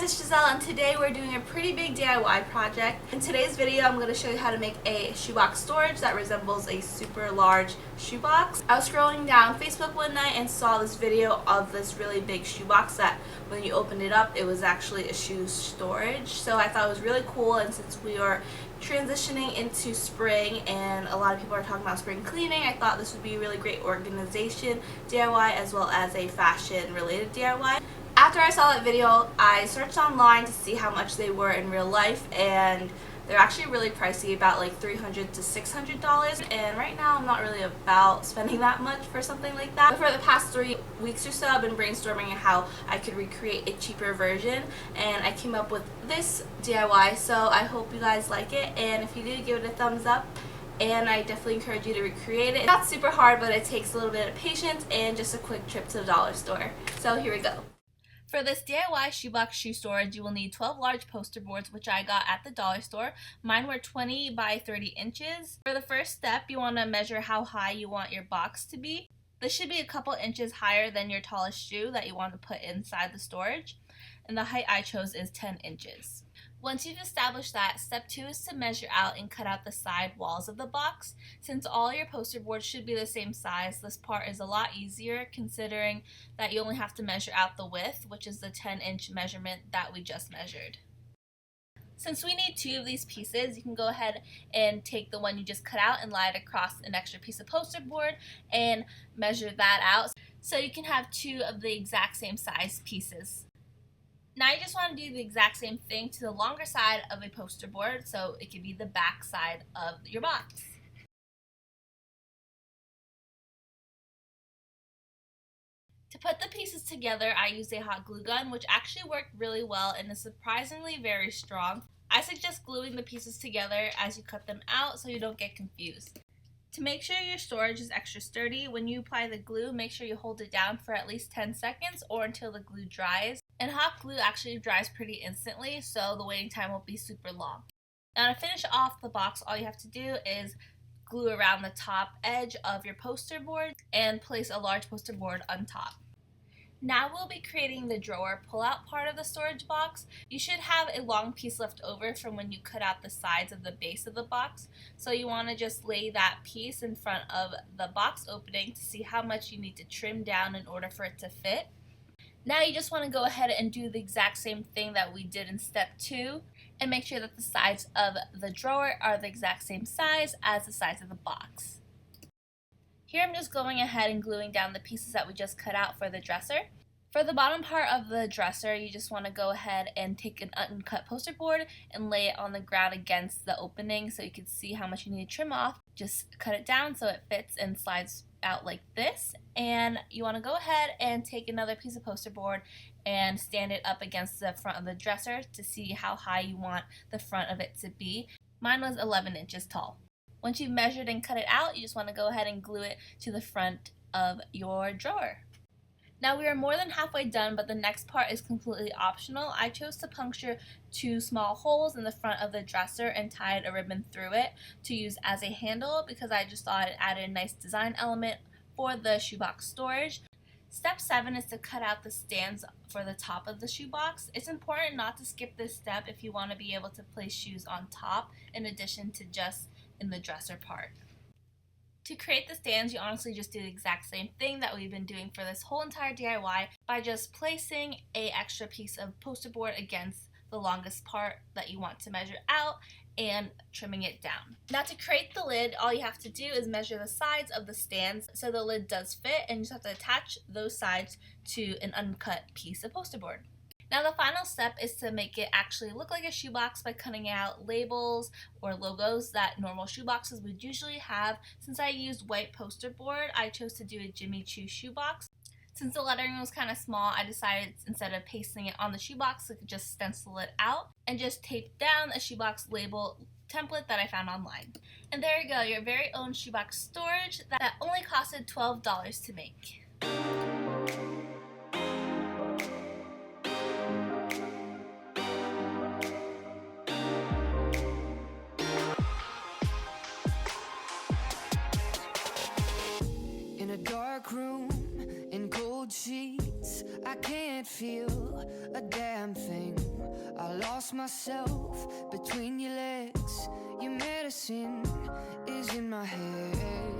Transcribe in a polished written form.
it's Gizelle, and today we're doing a pretty big DIY project. In today's video, I'm going to show you how to make a shoebox storage that resembles a super large shoebox. I was scrolling down Facebook one night and saw this video of this really big shoebox that when you opened it up, it was actually a shoe storage. So I thought it was really cool, and since we are transitioning into spring and a lot of people are talking about spring cleaning, I thought this would be a really great organization DIY as well as a fashion related DIY. After I saw that video, I searched online to see how much they were in real life, and they're actually really pricey, about like $300 to $600, and right now I'm not really about spending that much for something like that. But for the past 3 weeks or so, I've been brainstorming how I could recreate a cheaper version, and I came up with this DIY, so I hope you guys like it, and if you do, give it a thumbs up. And I definitely encourage you to recreate it. It's not super hard, but it takes a little bit of patience and just a quick trip to the dollar store. So here we go. For this DIY shoebox shoe storage, you will need 12 large poster boards, which I got at the dollar store. Mine were 20 by 30 inches. For the first step, you want to measure how high you want your box to be. This should be a couple inches higher than your tallest shoe that you want to put inside the storage. And the height I chose is 10 inches. Once you've established that, step 2 is to measure out and cut out the side walls of the box. Since all your poster boards should be the same size, this part is a lot easier considering that you only have to measure out the width, which is the 10-inch measurement that we just measured. Since we need 2 of these pieces, you can go ahead and take the one you just cut out and lie it across an extra piece of poster board and measure that out so you can have 2 of the exact same size pieces. Now you just want to do the exact same thing to the longer side of a poster board, so it could be the back side of your box. To put the pieces together, I used a hot glue gun, which actually worked really well and is surprisingly very strong. I suggest gluing the pieces together as you cut them out so you don't get confused. To make sure your storage is extra sturdy, when you apply the glue, make sure you hold it down for at least 10 seconds or until the glue dries. And hot glue actually dries pretty instantly, so the waiting time won't be super long. Now to finish off the box, all you have to do is glue around the top edge of your poster board and place a large poster board on top. Now we'll be creating the drawer pull-out part of the storage box. You should have a long piece left over from when you cut out the sides of the base of the box. So you want to just lay that piece in front of the box opening to see how much you need to trim down in order for it to fit. Now you just want to go ahead and do the exact same thing that we did in step 2 and make sure that the sides of the drawer are the exact same size as the sides of the box. Here I'm just going ahead and gluing down the pieces that we just cut out for the dresser. For the bottom part of the dresser, you just want to go ahead and take an uncut poster board and lay it on the ground against the opening so you can see how much you need to trim off. Just cut it down so it fits and slides out like this, and you want to go ahead and take another piece of poster board and stand it up against the front of the dresser to see how high you want the front of it to be. Mine was 11 inches tall. Once you've measured and cut it out, you just want to go ahead and glue it to the front of your drawer. Now we are more than halfway done, but the next part is completely optional. I chose to puncture 2 small holes in the front of the dresser and tied a ribbon through it to use as a handle because I just thought it added a nice design element for the shoebox storage. Step 7 is to cut out the stands for the top of the shoebox. It's important not to skip this step if you want to be able to place shoes on top in addition to just in the dresser part. To create the stands, you honestly just do the exact same thing that we've been doing for this whole entire DIY by just placing an extra piece of poster board against the longest part that you want to measure out and trimming it down. Now to create the lid, all you have to do is measure the sides of the stands so the lid does fit, and you just have to attach those sides to an uncut piece of poster board. Now the final step is to make it actually look like a shoebox by cutting out labels or logos that normal shoeboxes would usually have. Since I used white poster board, I chose to do a Jimmy Choo shoebox. Since the lettering was kind of small, I decided instead of pasting it on the shoebox, I could just stencil it out and just tape down a shoebox label template that I found online. And there you go, your very own shoebox storage that only costed $12 to make. room in cold sheets. I can't feel a damn thing. I lost myself between your legs. Your medicine is in my head.